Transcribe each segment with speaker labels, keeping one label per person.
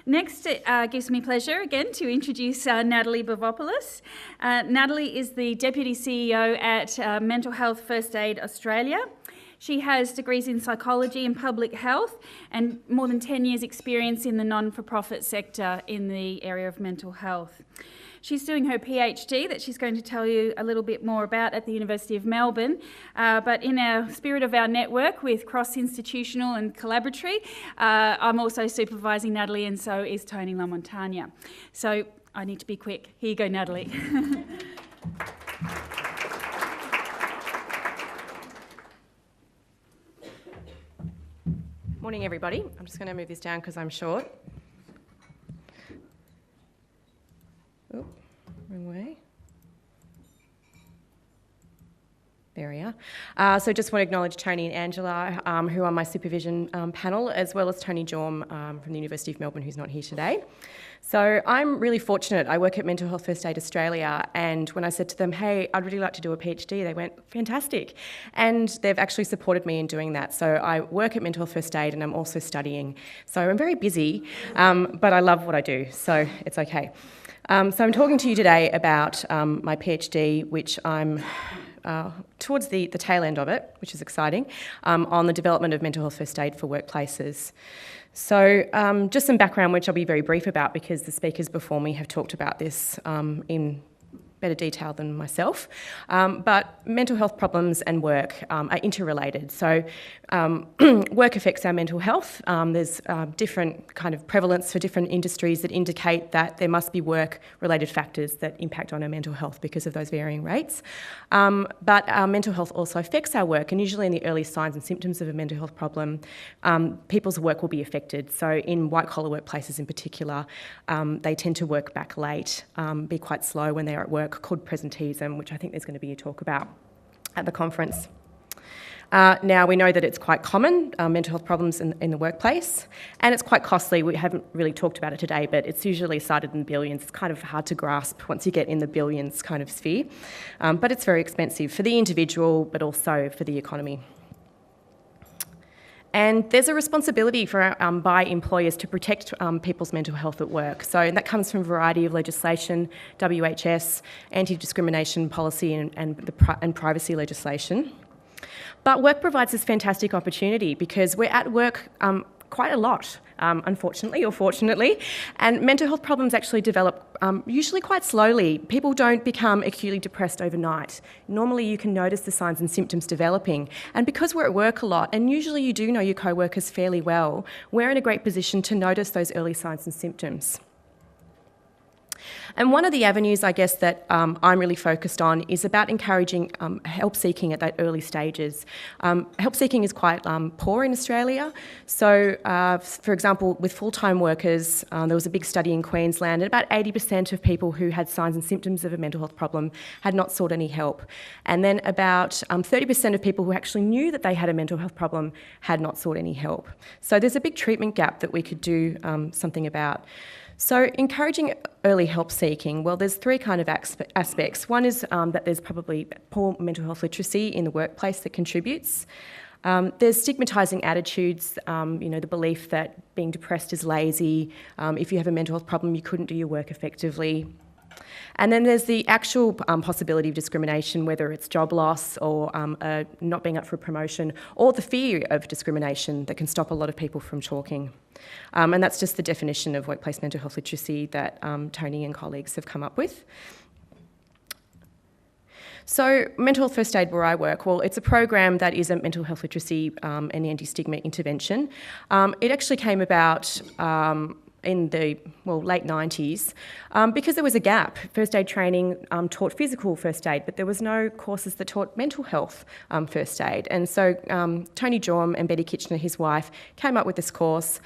Speaker 1: Next, it gives me pleasure again to introduce Nataly Bovopoulos. Nataly is the Deputy CEO at Mental Health First Aid Australia. She has degrees in psychology and public health and more than 10 years experience in the non-for-profit sector in the area of mental health. She's doing her PhD that she's going to tell you a little bit more about at the University of Melbourne. But in our spirit of our network with cross-institutional and collaboratory, I'm also supervising Nataly, and so is Tony LaMontagne. So I need to be quick. Here you go, Nataly.
Speaker 2: Morning, everybody. I'm just going to move this down because I'm short. Oh, wrong way. There we are. So just want to acknowledge Tony and Angela, who are my supervision panel, as well as Tony Jorm from the University of Melbourne, who's not here today. So I'm really fortunate. I work at Mental Health First Aid Australia, and when I said to them, hey, I'd really like to do a PhD, they went, fantastic. And they've actually supported me in doing that. So I work at Mental Health First Aid and I'm also studying. So I'm very busy, but I love what I do, so it's okay. So I'm talking to you today about my PhD, which I'm towards the tail end of it, which is exciting, on the development of mental health first aid for workplaces. So just some background, which I'll be very brief about because the speakers before me have talked about this in better detail than myself. But mental health problems and work are interrelated. So work affects our mental health. There's different kind of prevalence for different industries that indicate that there must be work-related factors that impact on our mental health because of those varying rates. But our mental health also affects our work, and usually in the early signs and symptoms of a mental health problem, people's work will be affected. So in white-collar workplaces in particular, they tend to work back late, be quite slow when they're at work, called presenteeism, which I think there's going to be a talk about at the conference. Now, we know that it's quite common, mental health problems in the workplace, and it's quite costly. We haven't really talked about it today, but it's usually cited in billions. It's kind of hard to grasp once you get in the billions kind of sphere, but it's very expensive for the individual, but also for the economy. And there's a responsibility by employers to protect people's mental health at work. So that comes from a variety of legislation, WHS, anti-discrimination policy and privacy legislation. But work provides this fantastic opportunity because we're at work quite a lot, unfortunately or fortunately, and mental health problems actually develop usually quite slowly. People don't become acutely depressed overnight. Normally you can notice the signs and symptoms developing, and because we're at work a lot, and usually you do know your co-workers fairly well, we're in a great position to notice those early signs and symptoms. And one of the avenues, I guess, that I'm really focused on is about encouraging help seeking at that early stages. Help seeking is quite poor in Australia. So, for example, with full-time workers, there was a big study in Queensland, and about 80% of people who had signs and symptoms of a mental health problem had not sought any help. And then about 30% of people who actually knew that they had a mental health problem had not sought any help. So there's a big treatment gap that we could do something about. So encouraging early help seeking, well, there's three kind of aspects. One is that there's probably poor mental health literacy in the workplace that contributes. There's stigmatising attitudes, the belief that being depressed is lazy. If you have a mental health problem, you couldn't do your work effectively. And then there's the actual possibility of discrimination, whether it's job loss or not being up for a promotion, or the fear of discrimination that can stop a lot of people from talking. And that's just the definition of workplace mental health literacy that Tony and colleagues have come up with. So Mental Health First Aid, where I work, well, it's a program that is a mental health literacy and anti-stigma intervention. It actually came about in the late 90s because there was a gap. First aid training taught physical first aid, but there was no courses that taught mental health first aid. And so Tony Jorm and Betty Kitchener, his wife, came up with this course.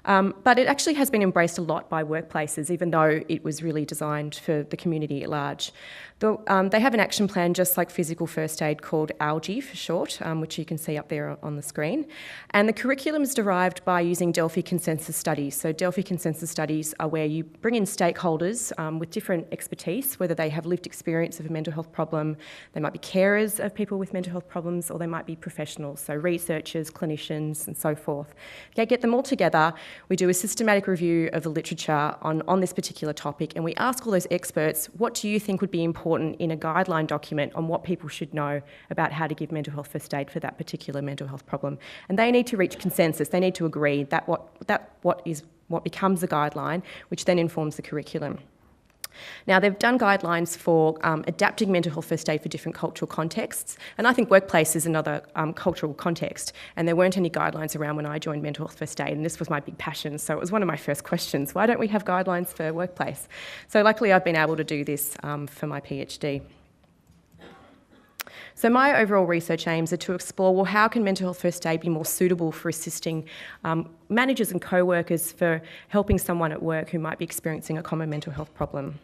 Speaker 2: But it actually has been embraced a lot by workplaces, even though it was really designed for the community at large. They have an action plan just like physical first aid called ALGE for short, which you can see up there on the screen. And the curriculum is derived by using Delphi consensus studies. So Delphi consensus studies are where you bring in stakeholders with different expertise, whether they have lived experience of a mental health problem, they might be carers of people with mental health problems, or they might be professionals, so researchers, clinicians, and so forth. They get them all together we do a systematic review of the literature on this particular topic, and we ask all those experts, what do you think would be important in a guideline document on what people should know about how to give mental health first aid for that particular mental health problem? And they need to reach consensus. They need to agree that what becomes the guideline, which then informs the curriculum. Now, they've done guidelines for adapting mental health first aid for different cultural contexts, and I think workplace is another cultural context, and there weren't any guidelines around when I joined mental health first aid, and this was my big passion, so it was one of my first questions. Why don't we have guidelines for workplace? So luckily I've been able to do this for my PhD. So my overall research aims are to explore, well, how can mental health first aid be more suitable for assisting managers and co-workers for helping someone at work who might be experiencing a common mental health problem.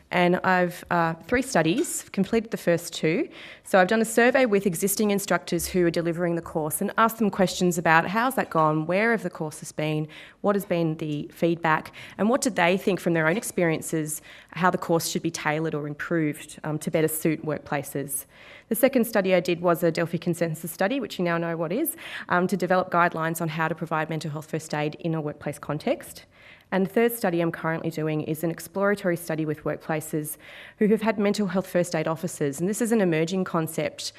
Speaker 2: And I've 3 studies, completed the first 2. So I've done a survey with existing instructors who are delivering the course and asked them questions about how's that gone, where have the courses been, what has been the feedback, and what did they think from their own experiences how the course should be tailored or improved to better suit workplaces. The second study I did was a Delphi consensus study, which you now know what is, to develop guidelines on how to provide mental health first aid in a workplace context. And the third study I'm currently doing is an exploratory study with workplaces who have had mental health first aid officers. And this is an emerging concept,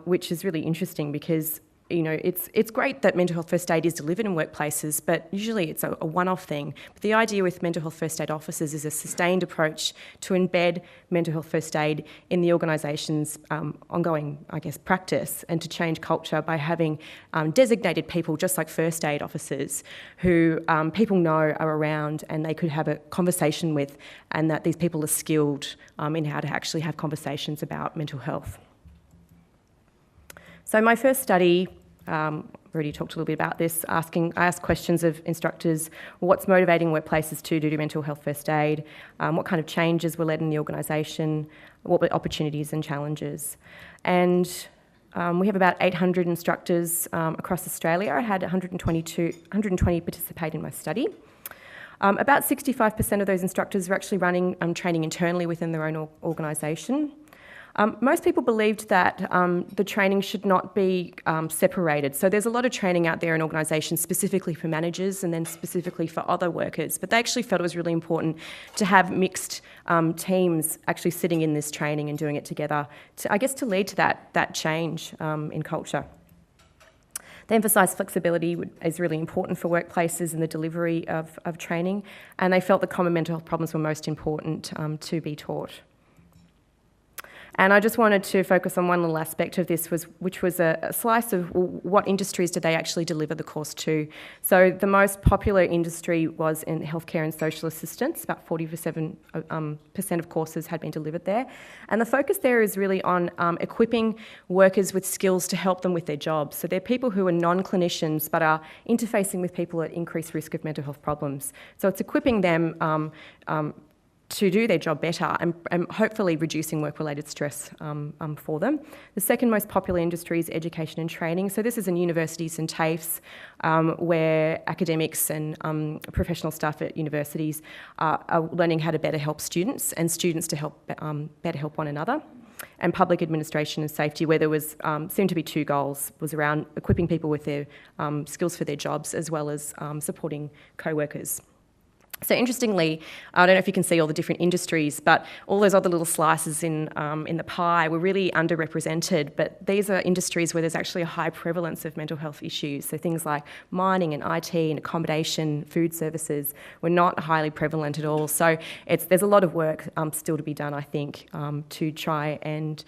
Speaker 2: which is really interesting because it's great that mental health first aid is delivered in workplaces, but usually it's a one-off thing. But the idea with mental health first aid officers is a sustained approach to embed mental health first aid in the organisation's ongoing, practice, and to change culture by having designated people, just like first aid officers, who people know are around and they could have a conversation with, and that these people are skilled in how to actually have conversations about mental health. So my first study, already talked a little bit about this, I asked questions of instructors, what's motivating workplaces to do mental health first aid, what kind of changes were led in the organisation, what were opportunities and challenges. And we have about 800 instructors across Australia. I had 120 participate in my study. About 65% of those instructors were actually running training internally within their own organisation. Most people believed that the training should not be separated. So there's a lot of training out there in organisations specifically for managers and then specifically for other workers. But they actually felt it was really important to have mixed teams actually sitting in this training and doing it together, to lead to that change in culture. They emphasised flexibility is really important for workplaces in the delivery of training, and they felt the common mental health problems were most important to be taught. And I just wanted to focus on one little aspect of this, which was a slice of what industries did they actually deliver the course to. So the most popular industry was in healthcare and social assistance. About 47% of courses had been delivered there. And the focus there is really on equipping workers with skills to help them with their jobs. So they're people who are non-clinicians but are interfacing with people at increased risk of mental health problems. So it's equipping them to do their job better and hopefully reducing work-related stress for them. The second most popular industry is education and training. So this is in universities and TAFEs where academics and professional staff at universities are learning how to better help students and students to help better help one another. And public administration and safety, where there was seemed to be 2 goals, was around equipping people with their skills for their jobs as well as supporting co-workers. So interestingly, I don't know if you can see all the different industries, but all those other little slices in the pie were really underrepresented, but these are industries where there's actually a high prevalence of mental health issues. So things like mining and IT and accommodation, food services were not highly prevalent at all. So there's a lot of work still to be done, I think, to try and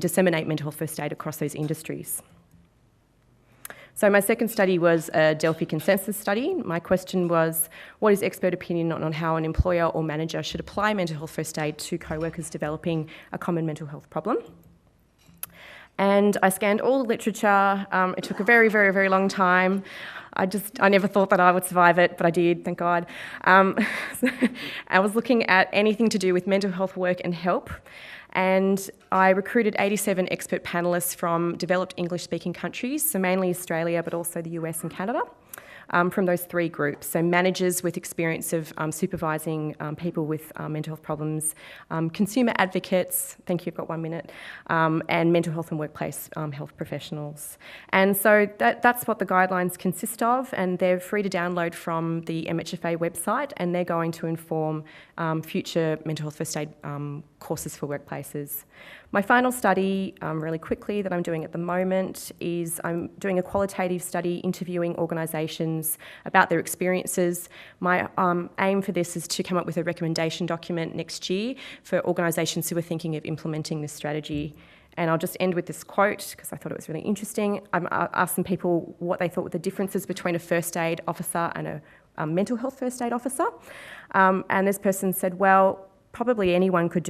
Speaker 2: disseminate mental health first aid across those industries. So my second study was a Delphi consensus study. My question was, what is expert opinion on how an employer or manager should apply mental health first aid to co-workers developing a common mental health problem? And I scanned all the literature. It took a very, very, very long time. I never thought that I would survive it, but I did, thank God. I was looking at anything to do with mental health work and help. And I recruited 87 expert panellists from developed English-speaking countries, so mainly Australia, but also the US and Canada. from those three groups. So managers with experience of supervising people with mental health problems, consumer advocates, thank you, I've got 1 minute, and mental health and workplace health professionals. And so that's what the guidelines consist of, and they're free to download from the MHFA website, and they're going to inform future mental health first aid courses for workplaces. My final study, really quickly, that I'm doing at the moment is I'm doing a qualitative study interviewing organisations about their experiences. My aim for this is to come up with a recommendation document next year for organisations who are thinking of implementing this strategy. And I'll just end with this quote because I thought it was really interesting. I asked some people what they thought were the differences between a first aid officer and a mental health first aid officer. And this person said, well, probably anyone could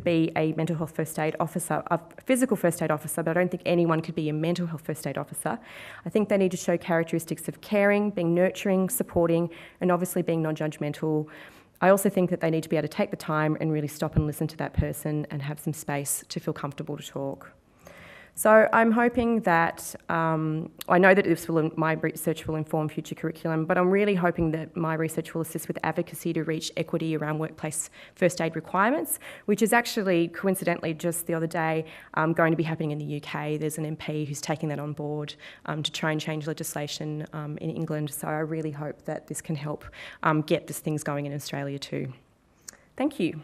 Speaker 2: be a mental health first aid officer, a physical first aid officer, but I don't think anyone could be a mental health first aid officer. I think they need to show characteristics of caring, being nurturing, supporting, and obviously being non-judgmental. I also think that they need to be able to take the time and really stop and listen to that person and have some space to feel comfortable to talk. So I'm hoping that, I know that my research will inform future curriculum, but I'm really hoping that my research will assist with advocacy to reach equity around workplace first aid requirements, which is actually, coincidentally, just the other day, going to be happening in the UK. There's an MP who's taking that on board to try and change legislation in England. So I really hope that this can help get these things going in Australia too. Thank you.